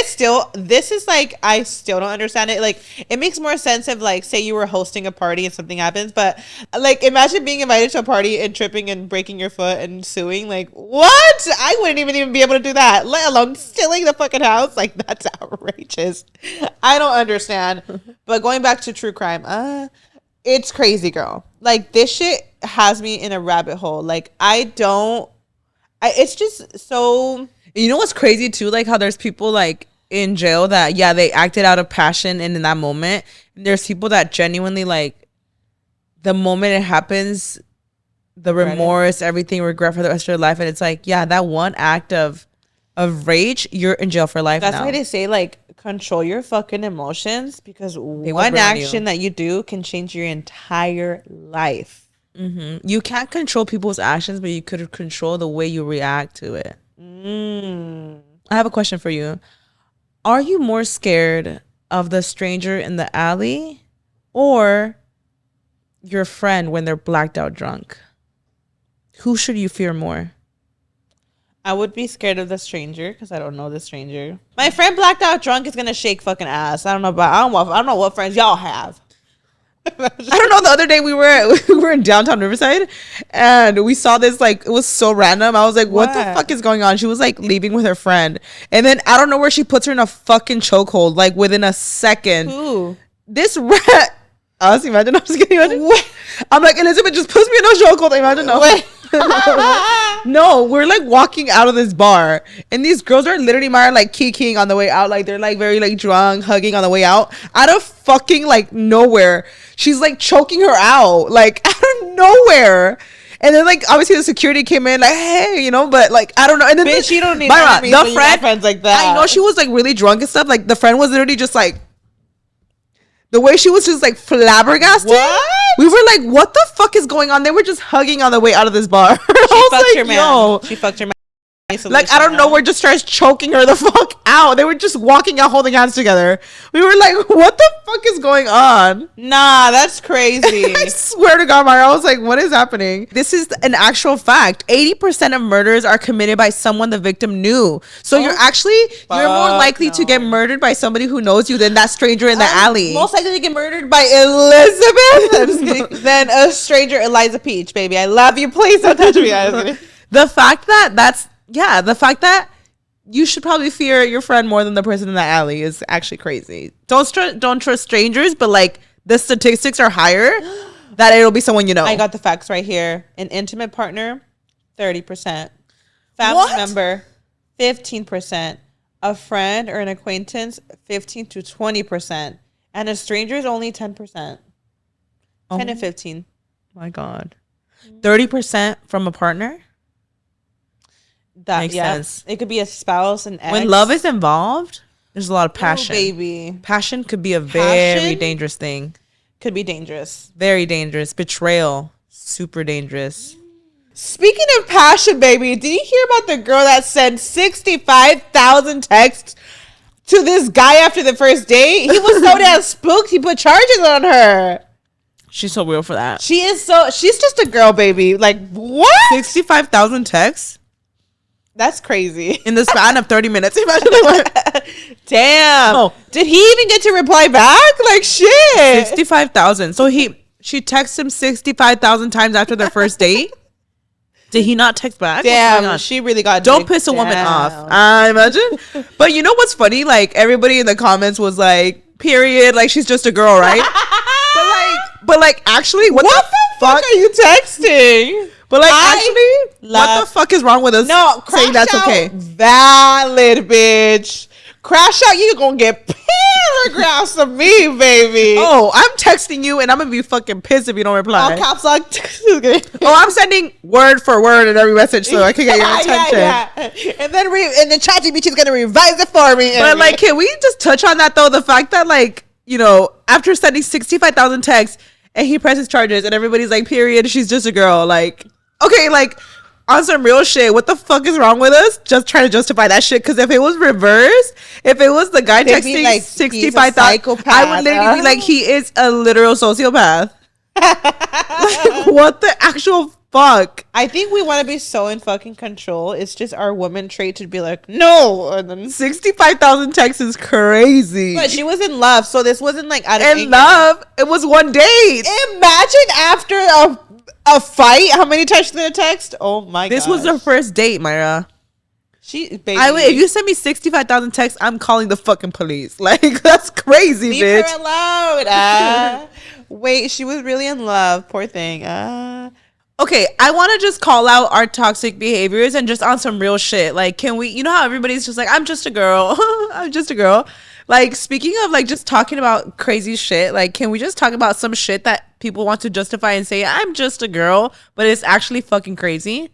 this is like, I still don't understand it. Like, it makes more sense if, like, say you were hosting a party and something happens. But, like, imagine being invited to a party and tripping and breaking your foot and suing. Like, what? I wouldn't even be able to do that, let alone stealing the fucking house. Like, that's outrageous. I don't understand. But going back to true crime, it's crazy, girl. Like, this shit has me in a rabbit hole. Like, it's just so. You know what's crazy too? Like, how there's people like in jail that, yeah, they acted out of passion and in that moment. And there's people that genuinely, like, the moment it happens, the remorse, everything, regret for the rest of their life. And it's like, yeah, that one act of rage, you're in jail for life. That's now. why they say, like, control your fucking emotions, because one action that you do can change your entire life. Mm-hmm. You can't control people's actions, but you could control the way you react to it. I have a question for you. Are you more scared of the stranger in the alley or your friend when they're blacked out drunk? Who should you fear more? I would be scared of the stranger because I don't know the stranger. My friend blacked out drunk is gonna shake fucking ass. I don't know what friends y'all have. I don't know. The other day we were in downtown Riverside and we saw this, like, it was so random. I was like, what the fuck is going on? She was like leaving with her friend, and then I don't know where she puts her in a fucking chokehold, like within a second. Ooh. This rat. Honestly, imagine. I'm just kidding. I'm like, Elizabeth just puts me in a chokehold. Imagine. No. No, we're like walking out of this bar and these girls are literally like kikiing on the way out. Like, they're like very like drunk, hugging on the way out of fucking like nowhere. She's like choking her out, like out of nowhere. And then, like, obviously the security came in, like, hey, you know, but like, I don't know. And then bitch, you don't need the friends like that. I know she was like really drunk and stuff. Like, the friend was literally just like, the way she was just like flabbergasted. What? We were like, what the fuck is going on? They were just hugging on the way out of this bar. She fucked her man. Like, I don't know, we're just starts choking her the fuck out. They were just walking out holding hands together. We were like, what the fuck is going on? Nah, that's crazy. I swear to God, Mario, I was like, what is happening? This is an actual fact. 80% of murders are committed by someone the victim knew. So you're more likely to get murdered by somebody who knows you than that stranger in the alley. Most likely to get murdered by Elizabeth than a stranger, Eliza Peach, baby. I love you. Please don't touch me. The fact that you should probably fear your friend more than the person in the alley is actually crazy. Don't trust strangers, but like the statistics are higher that it'll be someone you know. I got the facts right here. An intimate partner, 30%. Family member, 15%. A friend or an acquaintance, 15 to 20%. And a stranger is only 10%. 10 and 15. My God. 30% from a partner? That makes sense. It could be a spouse, an ex. When love is involved, there's a lot of passion. Oh, baby. Passion could be a very dangerous thing. Could be dangerous. Very dangerous. Betrayal, super dangerous. Speaking of passion, baby, did you hear about the girl that sent 65,000 texts to this guy after the first date? He was so damn spooked, he put charges on her. She's so real for that. She's just a girl, baby. Like, what? 65,000 texts? That's crazy. In the span of 30 minutes. Imagine what. Damn. Oh. Did he even get to reply back? Like, shit. 65,000. So she texted him 65,000 times after their first date? Did he not text back? Damn, she really got. Don't piss a woman off. I imagine. But you know what's funny? Like, everybody in the comments was like, period. Like, she's just a girl, right? but like, actually, what the fuck are you texting? But like, actually, what the fuck is wrong with us saying that's okay? Valid, bitch. Crash out, you gonna get paragraphs of me, baby. Oh, I'm texting you and I'm gonna be fucking pissed if you don't reply. All caps lock. Oh, I'm sending word for word in every message so I can get your attention. Yeah. And then the ChatGPT is gonna revise it for me. But like, can we just touch on that though? The fact that, like, you know, after sending 65,000 texts and he presses charges and everybody's like, period, she's just a girl. Like, okay, like, on some real shit, what the fuck is wrong with us? Just trying to justify that shit. Because if it was reversed, if it was the guy texting like 65,000, I would literally be like, he is a literal sociopath. Like, what the actual fuck? I think we want to be so in fucking control. It's just our woman trait to be like, no. And then 65,000 texts is crazy. But she was in love, so this wasn't like out of anger. Love. It was one date. Imagine after a fight, how many times she's gonna text? Oh my god. This was their first date, Myra. If you send me 65,000 texts, I'm calling the fucking police. Like, that's crazy, leave bitch. Her alone. Wait, she was really in love. Poor thing. Okay, I want to just call out our toxic behaviors and just on some real shit. Like, can we, you know how everybody's just like, I'm just a girl. I'm just a girl. Like, speaking of like just talking about crazy shit, like, can we just talk about some shit that people want to justify and say, I'm just a girl, but it's actually fucking crazy?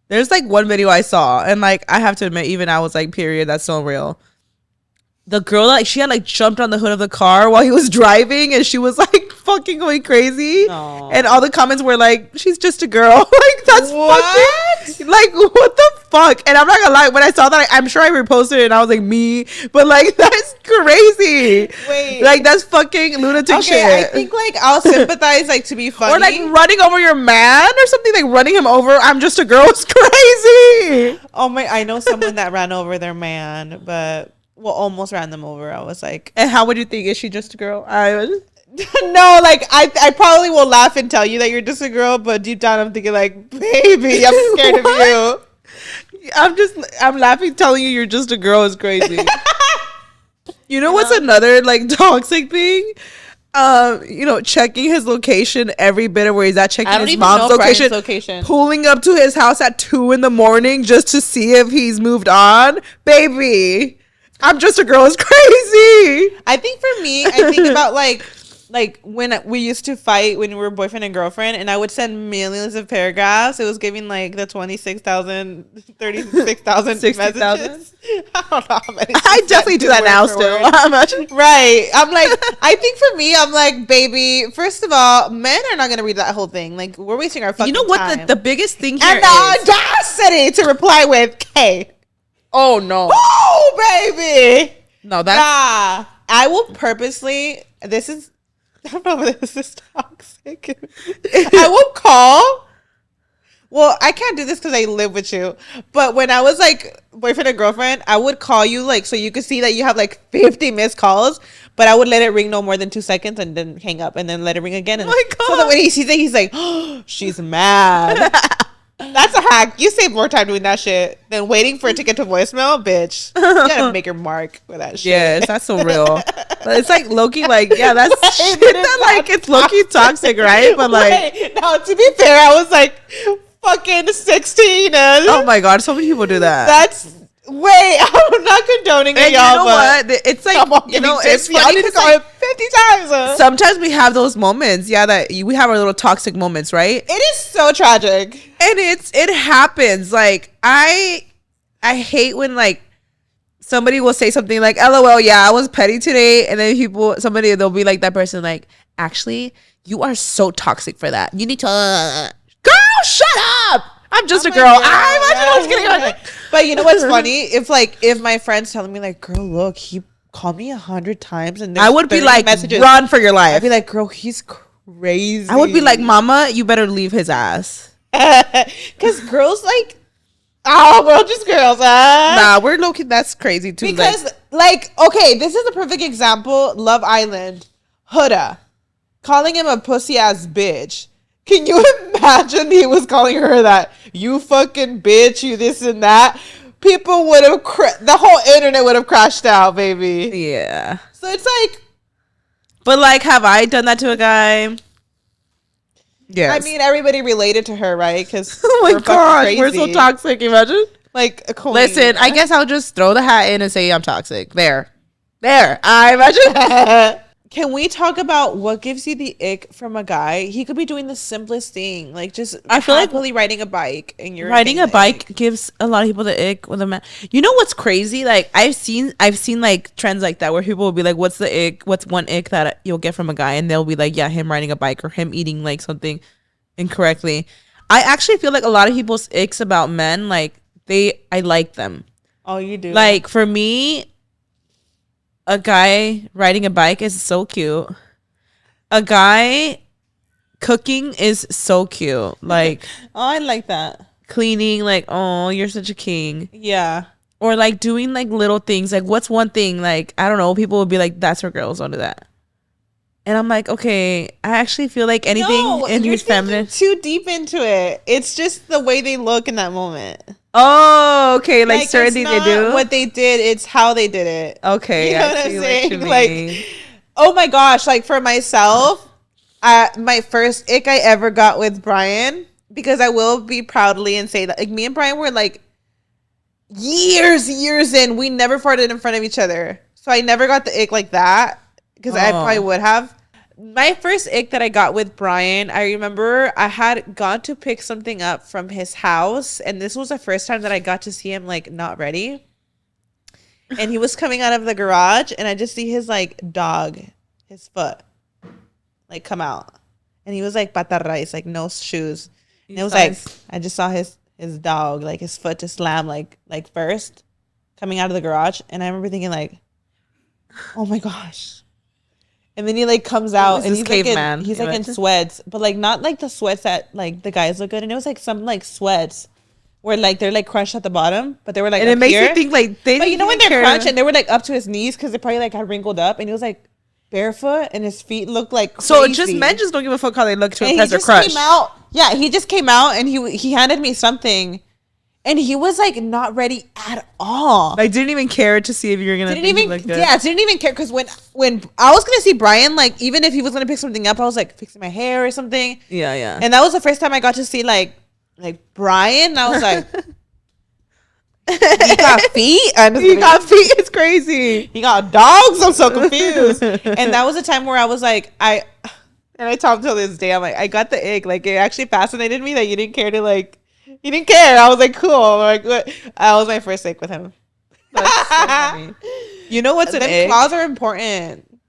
There's like one video I saw, and like, I have to admit, even I was like, period, that's so real. The girl, like, she had like jumped on the hood of the car while he was driving, and she was like fucking going crazy. Aww. And all the comments were like, she's just a girl. Like, that's fucking, like, what the fuck? And I'm not gonna lie, when I saw that, I'm sure I reposted it and I was like, me, but like, that's crazy. Wait, like, that's fucking lunatic shit. I think like I'll sympathize, like, to be funny, or like running over your man or something, like running him over. I'm just a girl. It's crazy. Oh my, I know someone that ran over their man, but almost ran them over. I was like, and how would you think? Is she just a girl? No, like, I probably will laugh and tell you that you're just a girl, but deep down I'm thinking like, baby, I'm scared of you. I'm laughing telling you you're just a girl is crazy. You know what's another like toxic thing? Checking his location every bit of where he's at, checking his mom's location, pulling up to his house at 2 a.m. just to see if he's moved on. Baby, I'm just a girl is crazy. I think for me, I think about like when we used to fight when we were boyfriend and girlfriend, and I would send millions of paragraphs. It was giving like the 36,000 messages. I don't know how many. I definitely do that now still. Right. I'm like, I think for me, I'm like, baby, first of all, men are not going to read that whole thing. Like, we're wasting our fucking time. You know what the biggest thing here and the audacity to reply with K. Oh, no. Oh, baby. No, that's... I will purposely... I don't know if this is toxic. I will call... Well, I can't do this because I live with you. But when I was like boyfriend and girlfriend, I would call you like so you could see that you have like 50 missed calls. But I would let it ring no more than 2 seconds and then hang up and then let it ring again. And so that when he sees it, he's like, oh, she's mad. That's a hack. You save more time doing that shit than waiting for it to get to voicemail, bitch. You gotta make your mark with that shit. Yes, that's so real. It's like low-key, like, yeah, that's shit that like it's low-key toxic, right? But like, now to be fair, I was like fucking 16. Oh my god, so many people do that. I'm not condoning it, y'all. You know what? It's like, it's funny to call it 50 times. Sometimes we have those moments, that we have our little toxic moments, right? It is so tragic, and it happens. Like I hate when like somebody will say something like, "LOL, yeah, I was petty today," and then they'll be like that person, like, actually, you are so toxic for that. You need to, girl, shut up. I'm just a girl. I was kidding. But you know what's funny? If my friend's telling me like, girl, look, he called me 100 times and I would be like, messages. Run for your life. I'd be like, girl, he's crazy. I would be like, mama, you better leave his ass. Because girls like, we're just girls. Nah, we're low-key. That's crazy too. Because okay, this is a perfect example. Love Island, Huda calling him a pussy ass bitch. Can you imagine he was calling her that? You fucking bitch, you this and that. People would have, the whole internet would have crashed out, baby. Yeah. So it's like. But like, have I done that to a guy? Yes. I mean, everybody related to her, right? Because oh my gosh, we're so toxic. Imagine. Like a queen. Listen, I guess I'll just throw the hat in and say I'm toxic. There. I imagine. Can we talk about what gives you the ick from a guy? He could be doing the simplest thing, like just I feel like really riding a bike, and you're riding a bike gives a lot of people the ick with a man. You know what's crazy? Like I've seen like trends like that where people will be like, "What's the ick? What's one ick that you'll get from a guy?" And they'll be like, "Yeah, him riding a bike or him eating like something incorrectly." I actually feel like a lot of people's icks about men, like I like them. Oh, you do. Like for me, a guy riding a bike is so cute. A guy cooking is so cute. Like oh, I like that. Cleaning, like, oh, you're such a king. Yeah. Or like doing like little things. Like what's one thing? Like, I don't know. People would be like, that's for girls, don't do that. And I'm like, okay, I actually feel like anything in his feminine. Too deep into it. It's just the way they look in that moment. Oh, okay. Like certain things they do. What they did, it's how they did it. Okay. You know what I'm saying? Like, oh my gosh, like for myself, my first ick I ever got with Brian, because I will be proudly and say that like me and Brian were like years in, we never farted in front of each other. So I never got the ick like that, because I probably would have. My first ick that I got with Brian, I remember I had gone to pick something up from his house, and this was the first time that I got to see him like not ready. And he was coming out of the garage, and I just see his like dog, his foot, like come out, and he was like patarrais, like no shoes. And it was like I just saw his dog, like his foot just slam like first coming out of the garage, and I remember thinking like, oh my gosh. And then he like comes out and he's caveman. Like he's like in sweats, but like not like the sweats that like the guys look good. And it was like some like sweats where like they're like crunched at the bottom, but they were like, and it makes you think like they. But you know when they're crunched and they were like up to his knees because they probably like had wrinkled up, and he was like barefoot and his feet looked like crazy. So just men just don't give a fuck how they look to impress or crush. He just came out and he handed me something. And he was like not ready at all. Like didn't even care to see if you were gonna. Didn't even care, because when I was gonna see Brian, like even if he was gonna pick something up, I was like fixing my hair or something. Yeah. And that was the first time I got to see like Brian. And I was like, he got feet. He got feet. It's crazy. He got dogs. I'm so confused. And that was the time where I was like, and I tell him till this day, I'm like, I got the ick. Like it actually fascinated me that you didn't care to like. He didn't care. I was like, cool. Like, what? That was my first ick with him. That's so funny. You know what's an ick? Claws are important.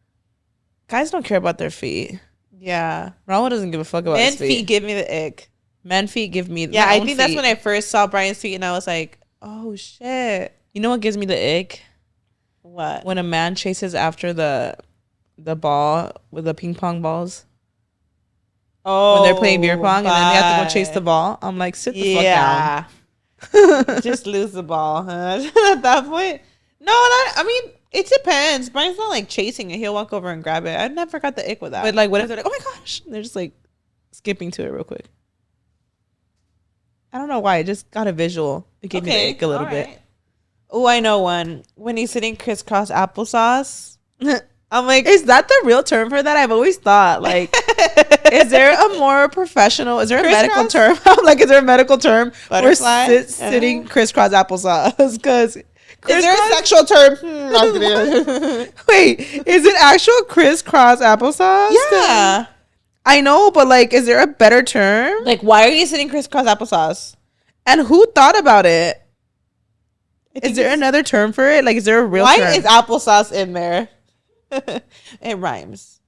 Guys don't care about their feet. Yeah. Raul doesn't give a fuck about his feet. Men feet give me the ick. Men feet give me the I think that's when I first saw Brian's feet, and I was like, oh, shit. You know what gives me the ick? What? When a man chases after the ball with the ping pong balls. Oh, when they're playing beer pong and then they have to go chase the ball. I'm like, sit the fuck down. Just lose the ball, huh? At that point. No, I mean, it depends. Brian's not like chasing it. He'll walk over and grab it. I never got the ick with that. But like, what if they're like, oh my gosh? And they're just like skipping to it real quick. I don't know why. I just got a visual. It gave me the ick a little bit. Oh, I know one. When he's sitting crisscross applesauce. I'm like, is that the real term for that? I've always thought, like, is there a more professional, is there a medical term? I'm like, is there a medical term for sitting crisscross applesauce? Because is there a sexual term? Wait, is it actual crisscross applesauce? Yeah. I know, but like, is there a better term? Like, why are you sitting crisscross applesauce? And who thought about it? Is there another term for it? Like, is there a real term? Why is applesauce in there? It rhymes.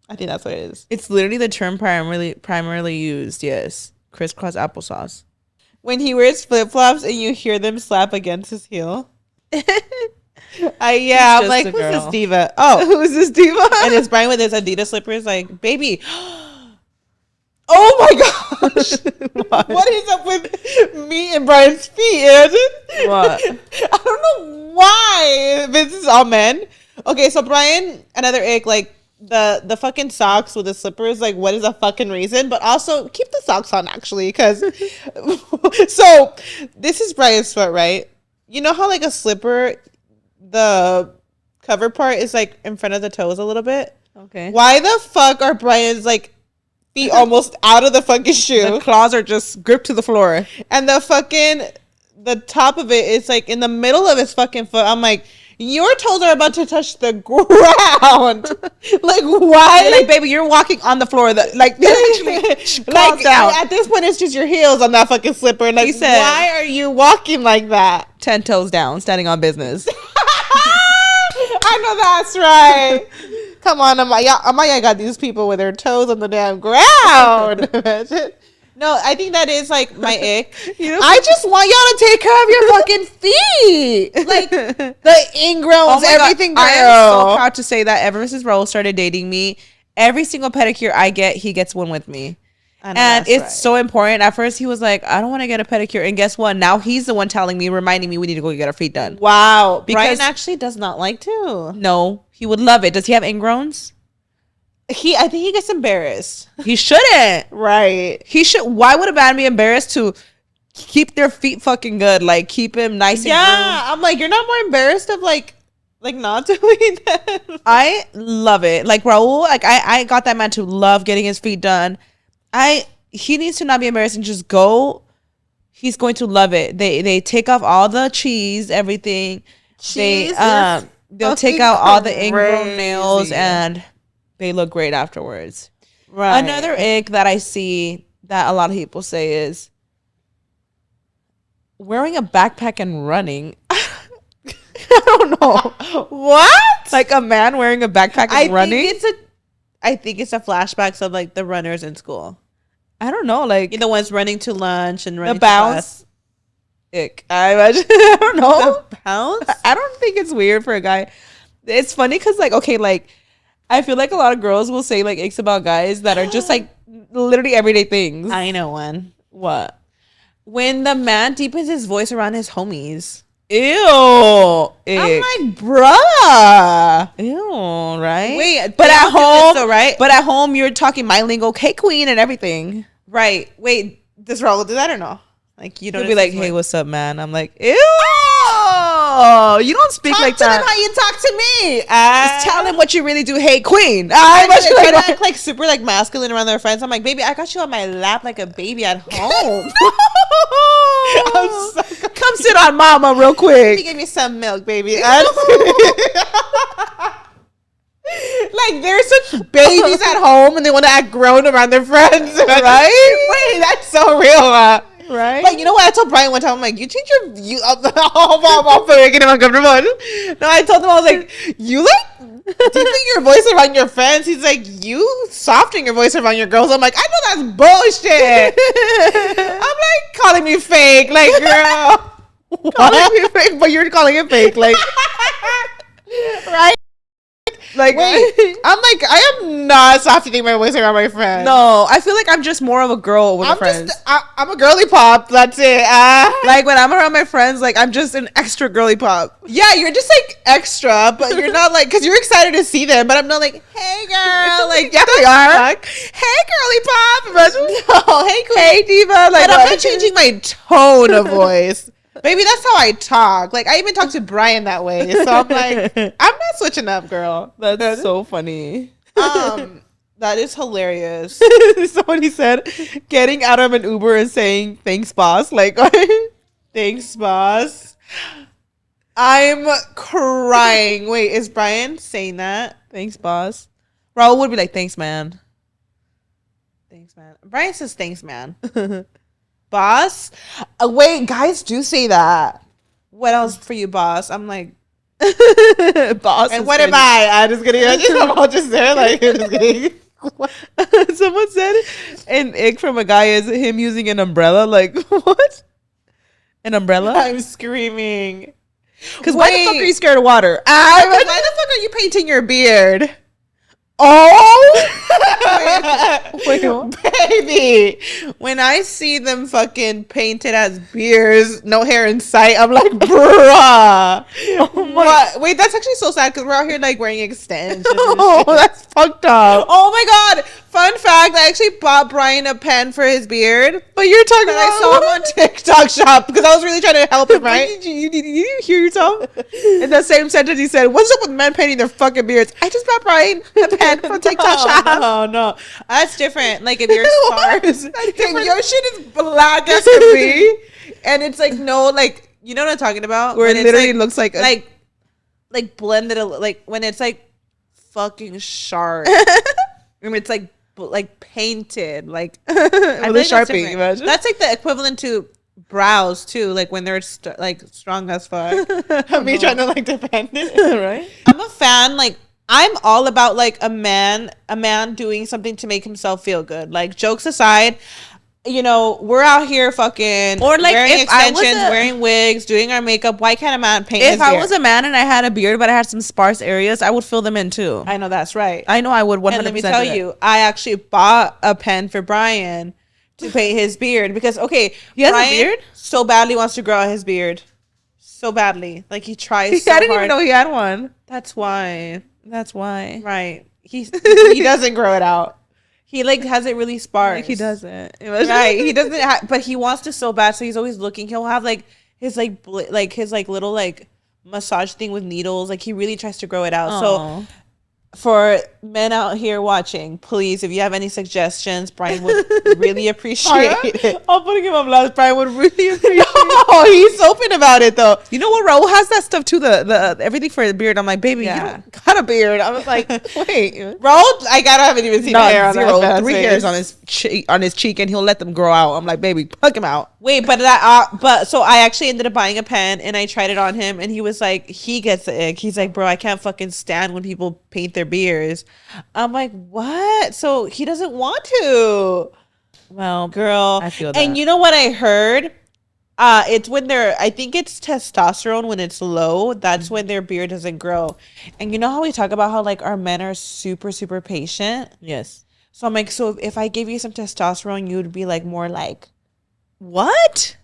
I think that's what it is. It's literally the term primarily used. Yes, crisscross applesauce. When he wears flip flops and you hear them slap against his heel. I'm like, who's this diva? Oh, who's this diva? And it's Brian with his Adidas slippers. Like, baby. Oh my gosh. What is up with me and Brian's feet? What? I don't know why this is all men. Okay, so Brian, another ick, like the fucking socks with the slippers, like what is the fucking reason? But also keep the socks on actually, because so this is Brian's foot, right? You know how like a slipper, the cover part is like in front of the toes a little bit? Okay. Why the fuck are Brian's like feet almost out of the fucking shoe? The claws are just gripped to the floor. And the top of it is like in the middle of his fucking foot. I'm like, your toes are about to touch the ground. Like, why? Like, baby, you're walking on the floor. Like, like down. At this point, it's just your heels on that fucking slipper. Like, why are you walking like that? 10 toes down, standing on business. I know that's right. Come on, Amaya got these people with their toes on the damn ground. No, I think that is like my ick. I just want y'all to take care of your fucking feet. Like the ingrowns, everything. God. I am so proud to say that ever since Raul started dating me, every single pedicure I get, he gets one with me. And it's so important. At first, he was like, I don't want to get a pedicure. And guess what? Now he's the one telling me, reminding me we need to go get our feet done. Wow. Because Brian actually does not like to. No, he would love it. Does he have ingrowns? I think he gets embarrassed. He shouldn't. Right. He should. Why would a man be embarrassed to keep their feet fucking good? Like, keep him nice and groomed? I'm like, you're not more embarrassed of like not doing that. I love it. Like, Raul, like, I got that man to love getting his feet done. He needs to not be embarrassed and just go. He's going to love it. They take off all the cheese, everything. They'll take out all the ingrown nails and they look great afterwards. Right. Another ick that I see that a lot of people say is wearing a backpack and running. I don't know. What? Like a man wearing a backpack and running? I think it's a flashbacks of like the runners in school. I don't know, like the ones running to lunch and running the bounce. Ick. I don't know. The bounce? I don't think it's weird for a guy. It's funny because like, okay, like I feel like a lot of girls will say like icks about guys that are just like literally everyday things. I know one. What? When the man deepens his voice around his homies. Ew. Ick. I'm like, bruh. Ew, right? Wait, but at home, so, right? But at home, you're talking my lingo, hey queen, and everything. Right. Wait, does Raul do that or no? Like, you don't be like, hey, what's up, man? I'm like, ew. You don't speak talk like to that. Them how you talk to me. Just tell them what you really do. Hey, queen. I try to act like super like masculine around their friends. I'm like, baby, I got you on my lap like a baby at home. Come sit on mama real quick. Give me some milk, baby. Like they're such babies at home and they want to act grown around their friends, right? Wait, that's so real. Right? Like, you know what? I told Brian one time, I'm like, you change your view of the I'm making him uncomfortable. No, I told him, I was like, you like deepen your voice around your friends. He's like, you soften your voice around your girls. I'm like, I know that's bullshit. I'm like, calling me fake, like, girl. Calling me fake, but you're calling it fake, like, right? Like, wait, I'm like, I am not softening my voice around my friends. No, I feel like I'm just more of a girl with my friends. I'm a girly pop. That's it. Like when I'm around my friends, like I'm just an extra girly pop. Yeah, you're just like extra, but you're not like, because you're excited to see them, but I'm not like, hey girl, like, yeah, they are. Hey girly pop. No, hey queen. Hey diva. Like, but I'm not changing my tone of voice. Baby, that's how I talk. Like, I even talk to Brian that way. So I'm like, I'm not switching up, girl. That's so funny. That is hilarious. Somebody said, getting out of an Uber and saying, thanks, boss. Like, thanks, boss. I'm crying. Wait, is Brian saying that? Thanks, boss. Raul would be like, thanks, man. Thanks, man. Brian says, thanks, man. Boss? Wait, guys do say that. What else for you, boss? I'm like, boss. And what am I? I'm just kidding. I'm all just there, like, just kidding. Someone said an ick from a guy is him using an umbrella. Like, what? An umbrella? I'm screaming. Because why the fuck are you scared of water? Why the fuck are you painting your beard? Oh, wait, baby! When I see them fucking painted as beers, no hair in sight, I'm like, bruh. What? Wait, that's actually so sad because we're out here like wearing extensions. Oh, that's fucked up. Oh my god! Fun fact: I actually bought Brian a pen for his beard, but you're talking about I saw him on TikTok shop because I was really trying to help him. Right? Did you hear yourself? In the same sentence, he said, "What's up with men painting their fucking beards?" I just bought Brian a pen from TikTok shop. No, that's different. Like if you're sparse, your shit is black as can be, and it's like no, like you know what I'm talking about, where it literally looks like like blended, like when it's like fucking sharp. When it's like painted, like with a Sharpie. Imagine that's like the equivalent to brows too, like when they're like strong as fuck. Me trying to like defend it, right? I'm a fan, like. I'm all about like a man doing something to make himself feel good. Like jokes aside, you know, we're out here fucking Or like wearing if I was extensions, wearing wigs, doing our makeup. Why can't a man paint his if I beard? was a man and I had a beard, but I had some sparse areas, I would fill them in too. I know that's right. I know I would 100%. And let me tell you, I actually bought a pen for Brian to paint his beard because he has a Brian beard? so badly wants to grow out his beard, so badly. Like he tries. So I didn't hard. even know he had one. That's why. That's why. Right. He doesn't grow it out. He like has it really sparse. Like he doesn't. Right. He doesn't. But he wants to so bad, so he's always looking. He'll have like his his little like massage thing with needles. Like he really tries to grow it out. Aww. So for men out here watching, please, if you have any suggestions, Brian would really appreciate it. I'm putting him on blast. Brian would really appreciate it. Oh, he's open about it though. You know what? Raul has that stuff too. The everything for the beard. I'm like, baby, Yeah. you don't got a beard. I was like, wait, Raul, I haven't even seen hair on zero, that 3 face. hairs on his cheek, and he'll let them grow out. I'm like, baby, pluck him out. Wait, but so I actually ended up buying a pen and I tried it on him and he was like, he gets the ick. He's like, bro, I can't fucking stand when people paint their beards. I'm like, what? So he doesn't want to. Well, girl, I feel that. And you know what I heard? It's when I think it's testosterone when it's low. That's when their beard doesn't grow. And you know how we talk about how like our men are super, super patient? Yes. So I'm like, so if I gave you some testosterone, you would be like more like, What?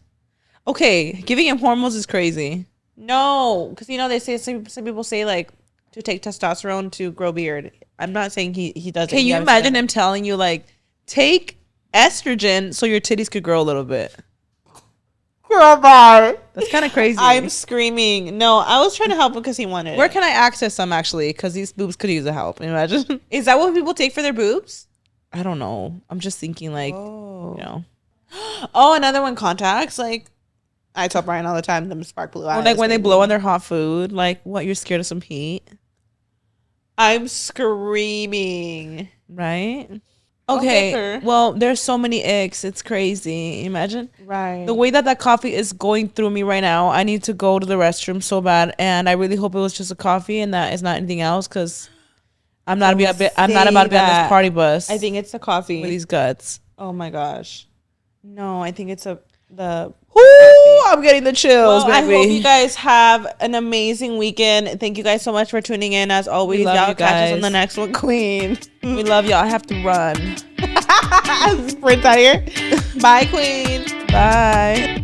Okay, giving him hormones is crazy. no, because you know they say some people say like to take testosterone to grow beard. I'm not saying he doesn't. Can you imagine him telling you like, take estrogen so your titties could grow a little bit? Girl, bye. That's kind of crazy. I'm screaming. No, I was trying to help him because he wanted. Where it. can I access some actually? Because these boobs could use the help. Imagine. Is that what people take for their boobs? I don't know. I'm just thinking like, Oh. you know, Oh, another one, contacts. Like I tell Brian all the time, them spark blue eyes. or like when they baby. blow on their hot food. Like, what? You're scared of some heat, I'm screaming. right? Okay, Okay. sir. Well, there's so many icks. It's crazy. Imagine Right. the way that coffee is going through me right now. I need to go to the restroom so bad, and I really hope it was just a coffee and that it's not anything else. Because I'm not about to be on this party bus. I think it's the coffee. with these guts. Oh my gosh. No, I think it's the. Ooh, I'm getting the chills, Well, I baby. hope you guys have an amazing weekend. Thank you guys so much for tuning in. As always, We love y'all you catch us on guys. the next one, Queen. We love y'all. I have to run. Sprint out here. Bye, Queen. Bye.